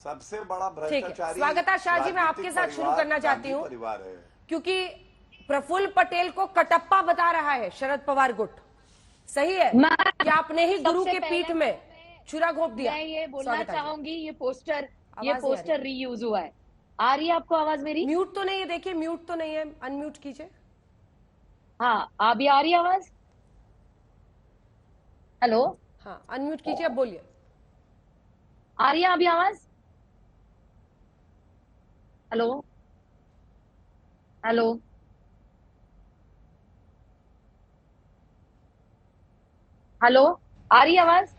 सबसे बड़ा ठीक है, भ्रष्टाचारी स्वागता शाह जी, मैं आपके साथ शुरू करना चाहती हूँ क्योंकि प्रफुल्ल पटेल को कटप्पा बता रहा है शरद पवार गुट। सही है कि आपने ही गुरु के पीठ में छुरा घोंप दिया। मैं ये बोलना चाहूंगी, ये पोस्टर रीयूज हुआ है। आ रही है आपको आवाज मेरी? म्यूट तो नहीं है, देखिए म्यूट तो नहीं है, अनम्यूट कीजिए। हाँ, अभी आ रही है आवाज? हेलो, हाँ अनम्यूट कीजिए, अब बोलिए। आ रही है अभी आवाज? हेलो हेलो हेलो, आ रही है आवाज?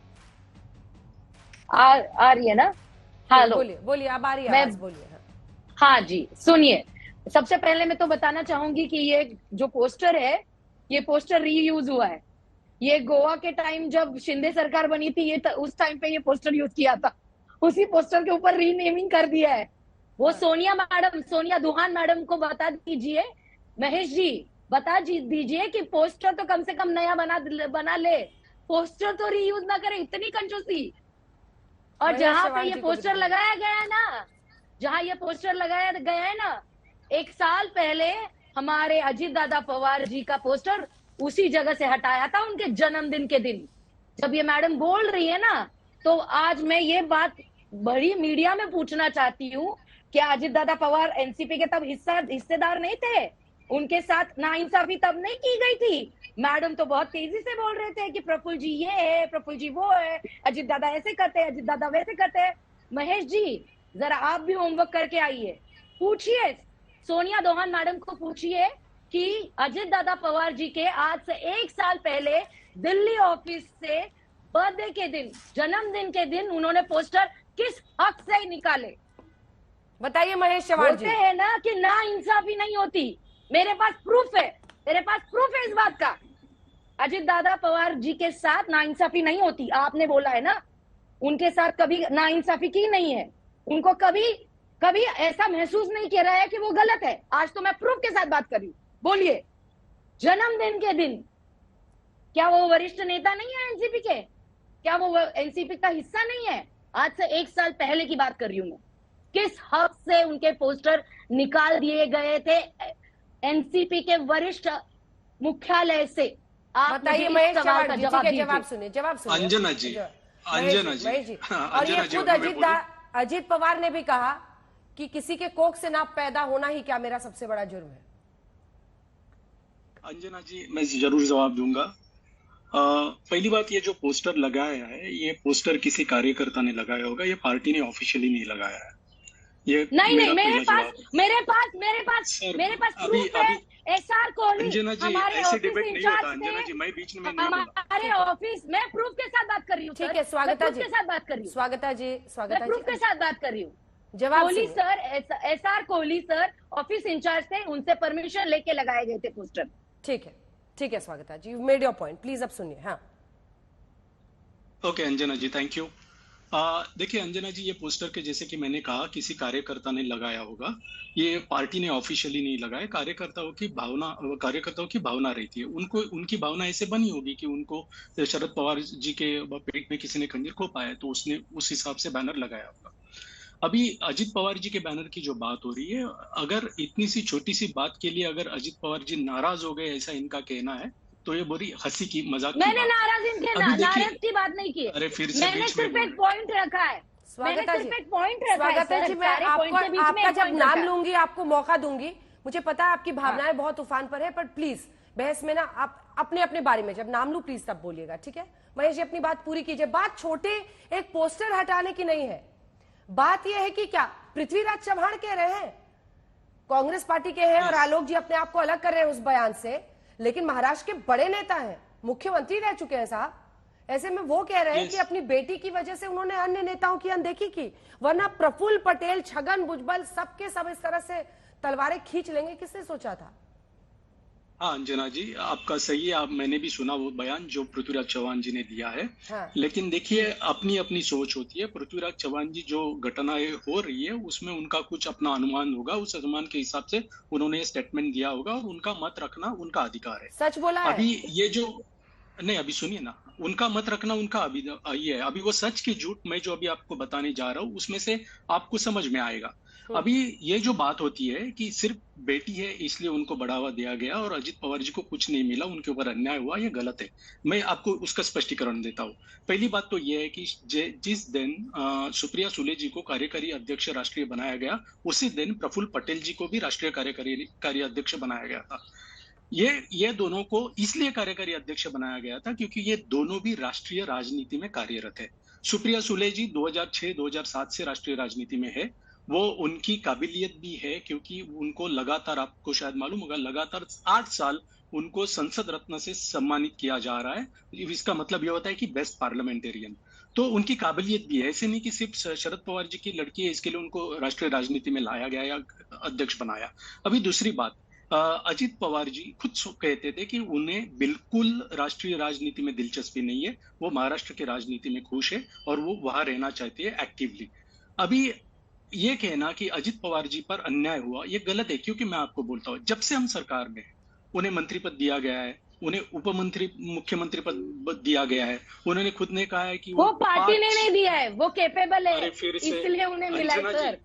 आ रही है ना? हेलो, बोलिए बोलिए, अब आ रही है आवाज, बोलिए। हाँ जी, सुनिए, सबसे पहले मैं तो बताना चाहूंगी कि ये जो पोस्टर है, ये पोस्टर रीयूज हुआ है। ये गोवा के टाइम जब शिंदे सरकार बनी थी, ये उस टाइम पे ये पोस्टर यूज किया था, उसी पोस्टर के ऊपर रीनेमिंग कर दिया है। वो सोनिया दुहान मैडम को बता दीजिए, महेश जी बता दीजिए कि पोस्टर तो कम से कम नया बना ले, पोस्टर तो रीयूज ना करे, इतनी कंजूसी। और जहां पे ये पोस्टर लगाया गया है ना, जहां ये पोस्टर लगाया गया है ना, 1 साल पहले हमारे अजीत दादा पवार जी का पोस्टर उसी जगह से हटाया था, उनके जन्मदिन के दिन। जब ये मैडम बोल रही है ना, तो आज मैं ये बात बड़ी मीडिया में पूछना चाहती हूँ, क्या अजीत दादा पवार एनसीपी के तब हिस्सेदार नहीं थे? उनके साथ नाइंसाफी तब नहीं की गई थी? मैडम तो बहुत तेजी से बोल रहे थे कि प्रफुल्ल जी ये है, प्रफुल्ल जी वो है, अजीत दादा ऐसे करते हैं, अजीत दादा वैसे करते हैं। महेश जी, जरा आप भी होमवर्क करके आइए, पूछिए सोनिया दोहान मैडम को, पूछिए कि अजीत दादा पवार जी के आज से 1 साल पहले दिल्ली ऑफिस से बर्थडे के दिन, जन्मदिन के दिन उन्होंने पोस्टर किस हक से निकाले? बताइए महेश चव्हाण जी। बोलते हैं ना कि ना इंसाफी नहीं होती, मेरे पास प्रूफ है, इस बात का। अजीत दादा पवार जी के साथ नाइंसाफी नहीं होती, आपने बोला है ना, उनके साथ कभी नाइंसाफी की नहीं है, उनको कभी ऐसा महसूस नहीं किया रहा है कि वो गलत है। आज तो मैं प्रूफ के साथ बात कर रही हूँ, बोलिए। जन्मदिन के दिन, क्या वो वरिष्ठ नेता नहीं है एनसीपी के? क्या वो एनसीपी का हिस्सा नहीं है? आज से 1 साल पहले की बात कर रही हूँ मैं। किस हक से उनके पोस्टर निकाल दिए गए थे एनसीपी के वरिष्ठ मुख्यालय से? आप बताइए महेश चव्हाण जी, ठीक है, जवाब सुनिए। अंजना जी, महेश जी, और ये खुद अजीत पवार ने भी कहा कि किसी के कोख से ना पैदा होना ही क्या मेरा सबसे बड़ा जुर्म है। अंजना जी, मैं जरूर जवाब दूंगा। पहली बात, ये जो पोस्टर लगाया है, ये पोस्टर किसी कार्यकर्ता ने लगाया होगा, ये पार्टी ने ऑफिशियली नहीं लगाया है। ये नहीं, मेरे पास प्रूफ है। एसआर कोहली हमारे ऐसे डिबेट नहीं होता अंजना जी, मैं बीच में नहीं बोला। हमारे ऑफिस, मैं प्रूफ के साथ बात कर रही हूँ। ठीक है, स्वागता जी, स्वागता जी, प्रूफ के साथ बात कर रही हूँ। जवाब Kohli sir, SR Kohli sir office incharge थे, उनसे परमिशन लेके लगाए गए थे पोस्टर। ठीक है Swagata ji, you made your point, please अब सुनिए। हाँ okay Anjana ji, thank you. देखिए अंजना जी, ये पोस्टर के जैसे कि मैंने कहा, किसी कार्यकर्ता ने लगाया होगा, ये पार्टी ने ऑफिशियली नहीं लगाया। कार्यकर्ताओं की भावना रहती है, उनकी भावना ऐसे बनी होगी कि उनको शरद पवार जी के पेट में किसी ने खंजर को पाया, तो उसने उस हिसाब से बैनर लगाया होगा। अभी अजीत पवार जी के बैनर की जो बात हो रही है, अगर इतनी सी छोटी सी बात के लिए अगर अजीत पवार जी नाराज हो गए, ऐसा इनका कहना है, तो ये बड़ी हंसी की मजाक की मैंने नाराज की बात नहीं की। अरे फिर से मैंने सिर्फ एक पॉइंट रखा है। स्वागता जी, मैं आपका जब नाम लूंगी आपको मौका दूंगी। मुझे पता है आपकी भावनाएं बहुत तूफान पर है, पर प्लीज बहस में ना आप अपने बारे में जब नाम लू प्लीज तब बोलिएगा, ठीक है? महेश जी अपनी बात पूरी कीजिए। बात छोटे एक पोस्टर हटाने की नहीं है, बात यह है कि क्या पृथ्वीराज चव्हाण कह रहे हैं, कांग्रेस पार्टी के हैं, और आलोक जी अपने आप को अलग कर रहे हैं उस बयान से, लेकिन महाराष्ट्र के बड़े नेता हैं, मुख्यमंत्री रह चुके हैं साहब। ऐसे में वो कह रहे हैं कि अपनी बेटी की वजह से उन्होंने अन्य नेताओं की अनदेखी की, वरना प्रफुल्ल पटेल, छगन भुजबल सबके सब इस तरह से तलवारें खींच लेंगे, किसने सोचा था? हाँ अंजना जी, आपका सही है। मैंने भी सुना वो बयान जो पृथ्वीराज चव्हाण जी ने दिया है। हाँ। लेकिन देखिए, अपनी अपनी सोच होती है। पृथ्वीराज चव्हाण जी जो घटनाएं हो रही है उसमें उनका कुछ अपना अनुमान होगा, उस अनुमान के हिसाब से उन्होंने स्टेटमेंट दिया होगा, और उनका मत रखना उनका अधिकार है। सच बोला अभी है। ये जो नहीं, अभी सुनिए ना, उनका मत रखना उनका अभी ये है, अभी वो सच की झूठ मैं जो अभी आपको बताने जा रहा हूँ उसमें से आपको समझ में आएगा। अभी ये जो बात होती है कि सिर्फ बेटी है इसलिए उनको बढ़ावा दिया गया और अजित पवार जी को कुछ नहीं मिला, उनके ऊपर अन्याय हुआ, ये गलत है। मैं आपको उसका स्पष्टीकरण देता हूँ। पहली बात तो ये है कि जिस दिन सुप्रिया सुले जी को कार्यकारी अध्यक्ष राष्ट्रीय बनाया गया, उसी दिन प्रफुल्ल पटेल जी को भी राष्ट्रीय कार्यकारी अध्यक्ष बनाया गया था। ये दोनों को इसलिए कार्यकारी अध्यक्ष बनाया गया था क्योंकि ये दोनों भी राष्ट्रीय राजनीति में कार्यरत है। सुप्रिया सुले जी 2006-2007 से राष्ट्रीय राजनीति में है। वो उनकी काबिलियत भी है क्योंकि उनको लगातार, आपको शायद मालूम होगा, लगातार 8 साल उनको संसद रत्न से सम्मानित किया जा रहा है। इसका मतलब यह होता है कि बेस्ट पार्लियामेंटेरियन। तो उनकी काबिलियत भी है, ऐसे नहीं कि सिर्फ शरद पवार जी की लड़की है इसके लिए उनको राष्ट्रीय राजनीति में लाया गया या अध्यक्ष बनाया। अभी दूसरी बात, अजित पवार जी खुद कहते थे कि उन्हें बिल्कुल राष्ट्रीय राजनीति में दिलचस्पी नहीं है, वो महाराष्ट्र की राजनीति में खुश है और वो वहां रहना चाहते हैं एक्टिवली। अभी ये कहना कि अजित पवार जी पर अन्याय हुआ, ये गलत है, क्योंकि मैं आपको बोलता हूँ जब से हम सरकार में हैं, उन्हें मंत्री पद दिया गया है, उन्हें उपमंत्री मुख्यमंत्री पद दिया गया है। उन्होंने खुद ने कहा है कि वो पार्टी ने नहीं दिया है, वो कैपेबल है अरे फिर से इसलिए उन्हें मिला है अंजना जी, सर।